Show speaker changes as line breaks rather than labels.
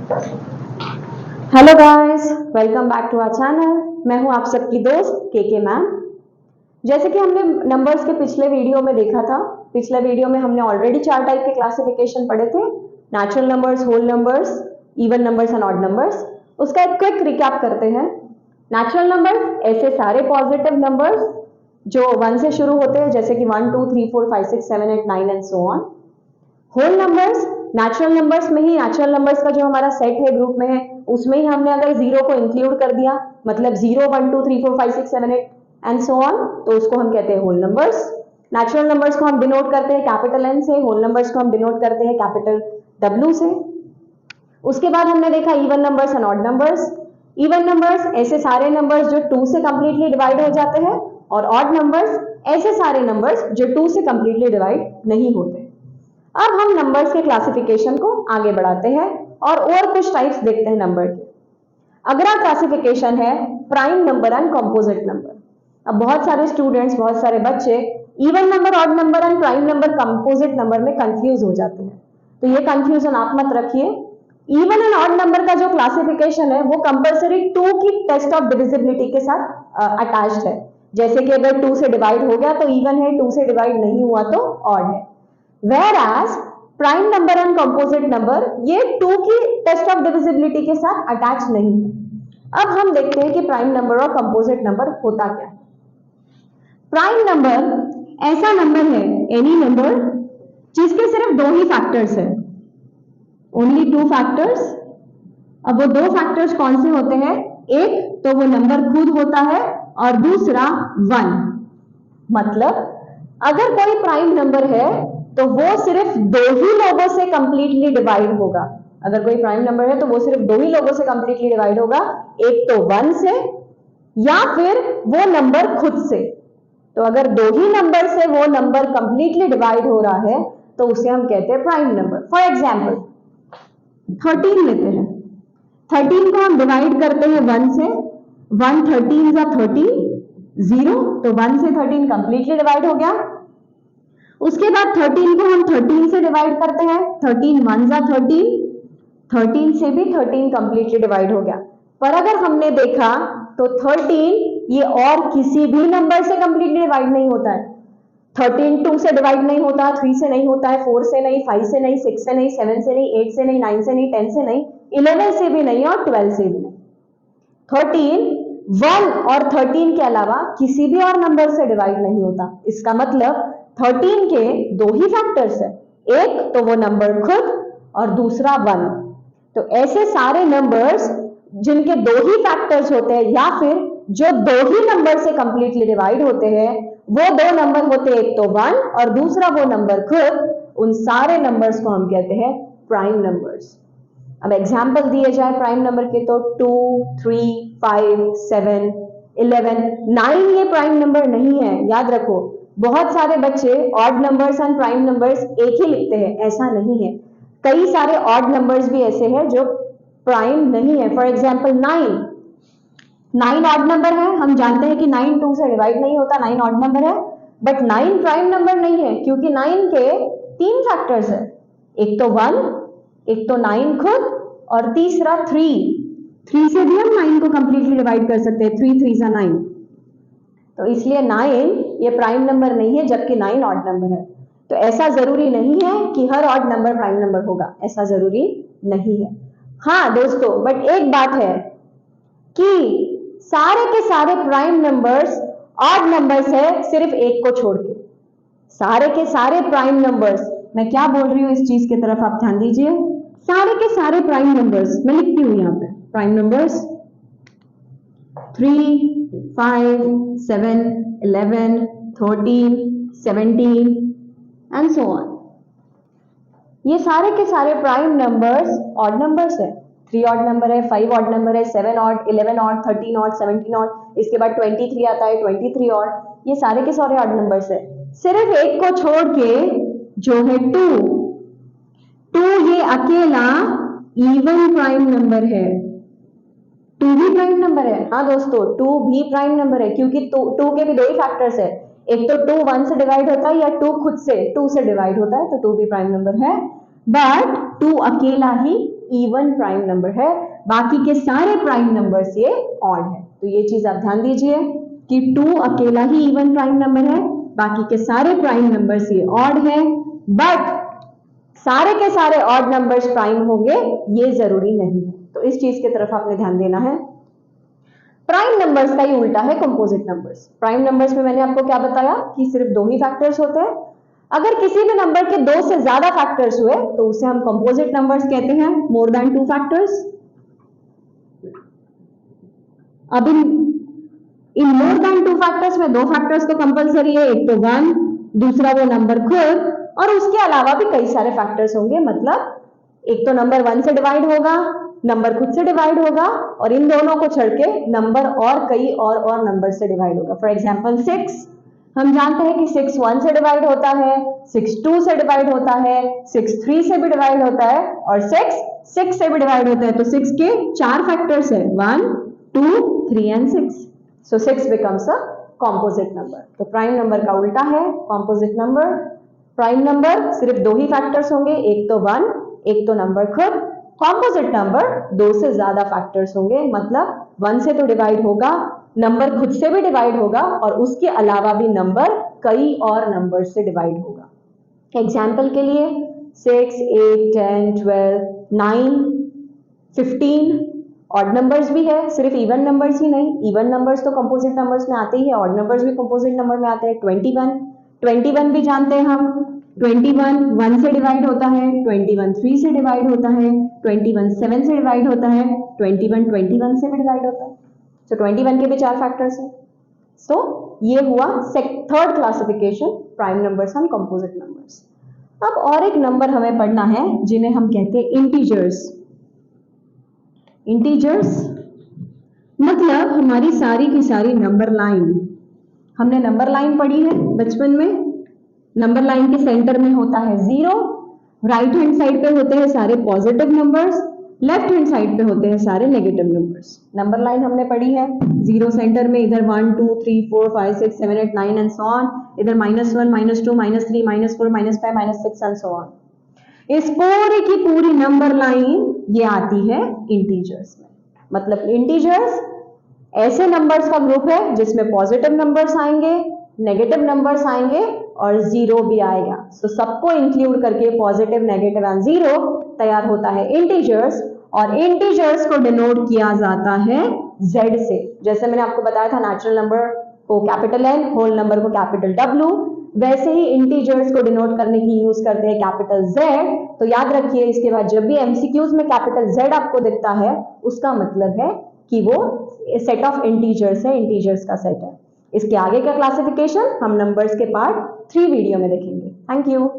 Hello guys, welcome back to our channel. मैं हूं आप सबकी दोस्त के मैम। जैसे कि हमने नंबर्स के पिछले वीडियो में देखा था, पिछले वीडियो में हमने ऑलरेडी 4 टाइप के क्लासिफिकेशन पढ़े थे, natural numbers, whole numbers, even numbers and odd numbers. उसका एक क्विक रिकैप करते हैं। नेचुरल नंबर्स ऐसे सारे पॉजिटिव नंबर्स जो 1 से शुरू होते हैं, जैसे कि 1 2 3 4 5 6 7 8 9 and so on. Whole numbers natural numbers में ही, नेचुरल नंबर्स का जो हमारा सेट है ग्रुप में है, उसमें ही हमने अगर जीरो को इंक्लूड कर दिया, मतलब 0 1 2 3 4 5 6 7 8 एंड सो ऑन, तो उसको हम कहते हैं होल नंबर्स। नेचुरल नंबर्स को हम डिनोट करते हैं कैपिटल एन से, होल नंबर्स को हम डिनोट करते हैं कैपिटल डब्ल्यू से। उसके बाद हमने देखा even numbers and odd numbers. Even numbers ऐसे सारे नंबर्स जो 2 से कंप्लीटली डिवाइड हो जाते हैं, और ऑड नंबर्स ऐसे सारे नंबर्स जो 2 से कंप्लीटली डिवाइड नहीं होते। अब हम नंबर्स के क्लासिफिकेशन को आगे बढ़ाते हैं और कुछ टाइप्स देखते हैं नंबर के। अगला क्लासिफिकेशन है prime number and composite number. अब बहुत सारे स्टूडेंट्स, बहुत सारे बच्चे even number, odd number and prime number, composite number में कंफ्यूज हो जाते हैं, तो ये कंफ्यूजन आप मत रखिए। इवन एंड ऑड नंबर का जो क्लासिफिकेशन है वो कंपलसरी 2 की टेस्ट ऑफ डिविजिबिलिटी के साथ अटैच्ड है। जैसे कि अगर 2 से डिवाइड हो गया तो इवन है, 2 से डिवाइड नहीं हुआ तो ऑड है। Whereas prime number and composite number ये 2 की टेस्ट ऑफ डिविजिबिलिटी के साथ अटैच नहीं है। अब हम देखते हैं कि प्राइम नंबर और कंपोजिट नंबर होता क्या है। प्राइम नंबर ऐसा नंबर है, एनी नंबर जिसके सिर्फ 2 ही फैक्टर्स है, ओनली 2 फैक्टर्स। अब वो 2 फैक्टर्स कौन से होते हैं? एक तो वो नंबर खुद होता है और दूसरा 1। मतलब अगर कोई प्राइम नंबर है तो वो सिर्फ 2 ही लोगों से कंप्लीटली डिवाइड होगा। अगर कोई प्राइम नंबर है तो वो सिर्फ 2 ही लोगों से कंप्लीटली डिवाइड होगा, एक तो 1 से या फिर वो नंबर खुद से। तो अगर 2 ही नंबर से वो नंबर कंप्लीटली डिवाइड हो रहा है तो उसे हम कहते हैं प्राइम नंबर। फॉर एग्जाम्पल 13 लेते हैं। 13 को हम डिवाइड करते हैं 1 से, 1 13 जा 30, 0, तो 1 से 13 कंप्लीटली डिवाइड हो गया। उसके बाद 13 को हम 13 से डिवाइड करते हैं, 13 1 जा 13, 13 से भी 13 कंप्लीटली डिवाइड हो गया। पर अगर हमने देखा तो 13 ये और किसी भी नंबर से कंप्लीटली डिवाइड नहीं होता है। 13 2 से डिवाइड नहीं होता, 3 से नहीं होता है, 4 से नहीं, 5 से नहीं, 6 से नहीं, 7 से नहीं, 8 से नहीं, 9 से नहीं, 10 से नहीं, 11 से भी नहीं और 12 से भी नहीं। 13 1 और 13 के अलावा किसी भी और नंबर से डिवाइड नहीं होता। इसका मतलब 13 के 2 ही फैक्टर्स है, एक तो वो नंबर खुद और दूसरा 1। तो ऐसे सारे नंबर्स जिनके 2 ही फैक्टर्स होते हैं या फिर जो 2 ही नंबर से कंप्लीटली डिवाइड होते हैं, वो 2 नंबर होते हैं, एक तो 1 और दूसरा वो नंबर खुद, उन सारे नंबर्स को हम कहते हैं प्राइम नंबर्स। अब एग्जाम्पल दिए जाए प्राइम नंबर के तो 2 3 5 7 11 9 ये प्राइम नंबर नहीं है, याद रखो। बहुत सारे बच्चे odd numbers and prime numbers एक ही लिखते हैं, ऐसा नहीं है। कई सारे ऑड नंबर्स भी ऐसे हैं जो प्राइम नहीं है। फॉर एग्जाम्पल 9 ऑड नंबर है, हम जानते हैं कि 9 2 से डिवाइड नहीं होता, 9 ऑड नंबर है, बट 9 प्राइम नंबर नहीं है क्योंकि 9 के 3 फैक्टर्स है, एक तो 1, एक तो 9 खुद और तीसरा 3 से भी हम 9 को कंप्लीटली डिवाइड कर सकते हैं, 3 3 जा 9। तो इसलिए 9 ये प्राइम नंबर नहीं है, जबकि 9 ऑड नंबर है। तो ऐसा जरूरी नहीं है कि हर ऑड नंबर प्राइम नंबर होगा, ऐसा जरूरी नहीं है। हाँ दोस्तों, बट एक बात है कि सारे के सारे प्राइम नंबर्स ऑड नंबर्स है, सिर्फ एक को छोड़ के। सारे के सारे प्राइम नंबर्स, मैं क्या बोल रही हूं इस चीज की तरफ आप ध्यान दीजिए। सारे के सारे प्राइम नंबर्स मैं लिखती हूं यहां पे, prime numbers 3 5 7 11 13 17 and so on, ये सारे के सारे प्राइम नंबर्स ऑड नंबर्स है। 3 ऑड नंबर है, 5 ऑड नंबर है, 7 ऑड, 11 ऑड, 13 ऑड, 17 ऑड, इसके बाद 23 आता है, 23 ऑड, ये सारे के सारे ऑड नंबर्स है। सिर्फ एक को छोड़ के जो है 2 ये अकेला इवन प्राइम नंबर है। 2 भी प्राइम नंबर है, हाँ दोस्तों 2 भी प्राइम नंबर है, क्योंकि 2 के भी 2 ही फैक्टर्स है, एक तो 2 1 से डिवाइड होता है या 2 खुद से 2 से डिवाइड होता है, तो 2 भी प्राइम नंबर है। बट 2 अकेला ही इवन प्राइम नंबर है, बाकी के सारे प्राइम नंबर्स ये ऑड है। तो ये चीज आप ध्यान दीजिए कि 2 अकेला ही इवन प्राइम नंबर है, बाकी के सारे प्राइम नंबर्स ये ऑड है, बट सारे के सारे ऑड नंबर्स प्राइम होंगे ये जरूरी नहीं है। तो इस चीज की तरफ आपने ध्यान देना है। प्राइम नंबर्स का ही उल्टा है कंपोजिट नंबर्स। प्राइम नंबर्स में मैंने आपको क्या बताया कि सिर्फ 2 ही फैक्टर्स होते हैं। अगर किसी भी नंबर के 2 से ज्यादा फैक्टर्स हुए तो उसे हम कंपोजिट नंबर्स कहते हैं, मोर देन 2 फैक्टर्स। अब इन मोर देन 2 फैक्टर्स में 2 फैक्टर्स तो कंपलसरी है, एक तो 1, दूसरा वो नंबर खुद, और उसके अलावा भी कई सारे फैक्टर्स होंगे। मतलब एक तो नंबर 1 से डिवाइड होगा, नंबर खुद से डिवाइड होगा, और इन दोनों को छोड़ के नंबर और कई और नंबर से डिवाइड होगा। फॉर एग्जांपल 6, हम जानते हैं कि 6 1 से डिवाइड होता है, 6 2 से डिवाइड होता है, 6 3 से भी डिवाइड होता है, और 6 6 से भी डिवाइड होता है। तो 6 के 4 फैक्टर्स है, 1 2 3 and 6। So 6 becomes a composite number. तो प्राइम नंबर का उल्टा है कॉम्पोजिट नंबर। प्राइम नंबर सिर्फ 2 ही फैक्टर्स होंगे, एक तो 1, एक तो नंबर खुद। कॉम्पोजिट नंबर 2 से ज्यादा फैक्टर्स होंगे, मतलब 1 से तो डिवाइड होगा, नंबर खुद से भी डिवाइड होगा, और उसके अलावा भी नंबर कई और नंबर से डिवाइड होगा। एग्जाम्पल के लिए 6 8 10 12 9 15 ऑड नंबर्स भी है, सिर्फ इवन नंबर्स ही नहीं। इवन नंबर्स तो कंपोजिट नंबर्स में आते ही है, ऑड नंबर्स भी कंपोजिट नंबर में आते हैं। 21 भी जानते हैं हम, 21 1 से डिवाइड होता है, 21 3 से डिवाइड होता है, 21 7 से डिवाइड होता है, 21 से भी डिवाइड होता है। सो 21 के भी 4 फैक्टर्स हैं। सो ये हुआ third classification, prime numbers and composite numbers. अब और एक नंबर हमें पढ़ना है जिन्हें हम कहते हैं इंटीजर्स। इंटीजर्स मतलब हमारी सारी की सारी नंबर लाइन। हमने नंबर लाइन पढ़ी है बचपन में। नंबर लाइन के सेंटर में होता है 0, राइट हैंड साइड पे होते हैं सारे positive numbers, left hand side पे होते हैं सारे नेगेटिव नंबर्स। नंबर लाइन हमने पढ़ी है, 0 सेंटर में, इधर 1 2 3 4 5 6 7 8 9 एंड सो ऑन, इधर -1 -2 -3 -4 -5 -6 एंड सो ऑन। इस पूरी की पूरी नंबर लाइन ये आती है इंटीजर्स में। मतलब इंटीजर्स ऐसे नंबर्स का ग्रुप है जिसमें पॉजिटिव नंबर्स आएंगे, नेगेटिव नंबर्स आएंगे और 0 भी आएगा। तो सबको इंक्लूड करके पॉजिटिव, नेगेटिव एंड 0 तैयार होता है इंटीजर्स। और इंटीजर्स को डिनोट किया जाता है Z से। जैसे मैंने आपको बताया था नेचुरल नंबर को कैपिटल N, होल नंबर को कैपिटल W, वैसे ही इंटीजर्स को डिनोट करने की यूज करते हैं कैपिटल Z। तो याद रखिए, इसके बाद जब भी एमसीक्यूज में कैपिटल Z आपको दिखता है उसका मतलब है कि वो सेट ऑफ इंटीजर्स है, इंटीजर्स का सेट है। इसके आगे का क्लासिफिकेशन हम नंबर्स के पार्ट 3 वीडियो में देखेंगे। Thank you.